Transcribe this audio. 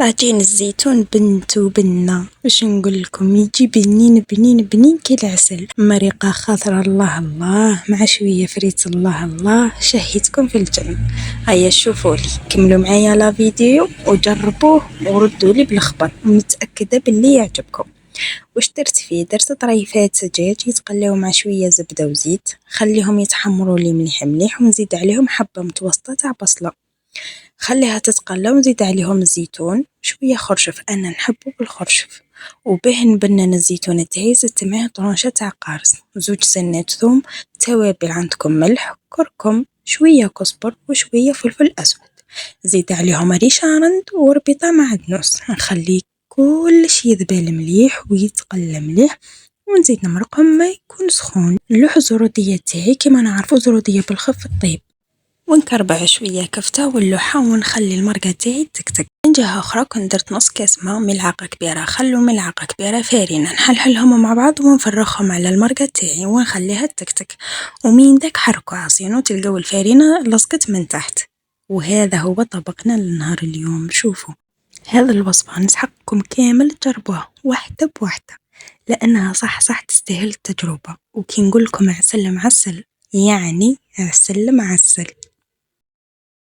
طاجين الزيتون بنت وبنة، وش نقول لكم، يجي بنين بنين بنين كالعسل، مرقة خضرة الله الله مع شوية فريت الله الله، شهيتكم في الجنة. هيا شوفولي، كملوا معايا لا فيديو وجربوه وردوا لي بالخبر، متأكدة باللي يعجبكم. وش درت فيه؟ درت طريفات دجاج يتقلاو مع شوية زبدة وزيت، خليهم يتحمروا لي مليح مليح، ونزيد عليهم حبة متوسطة تاع بصلة، خليها تتقلى، ونزيد عليهم الزيتون شوية خرشف، أنا نحبه بالخرشف، وباه نبنن الزيتون تاعي زدت معاه طرونشة تاع قارص، زوج سنات ثوم، توابل عندكم ملح كركم شوية كزبر وشوية فلفل أسود، زيد عليهم ريش عرند وربيطة معدنوس، نخلي كلش يذبل مليح ويتقلى مليح، ونزيد نمرقهم ما يكون سخون. نلوح الزرودية تاعي كيما نعرفو زرودية بالخف الطيب، ونكربع شوية كفتة ونلوحها، ونخلي المرقة تاعي تكتك. من جهة أخرى كنت درت نص كاس ماء، ملعقة كبيرة خل وملعقة كبيرة فارينة، نحلحلهم مع بعض ونفرغهم على المرقة تاعي ونخليها تكتك، ومين داك حركوا عصينو تلقاو الفارينة لصقت من تحت. وهذا هو طبقنا لنهار اليوم. شوفوا هذا الوصفة نسحقكم كامل تجربوها واحدة بواحدة، لأنها صح تستاهل التجربة، وكي نقولكم عسل معسل يعني عسل معسل.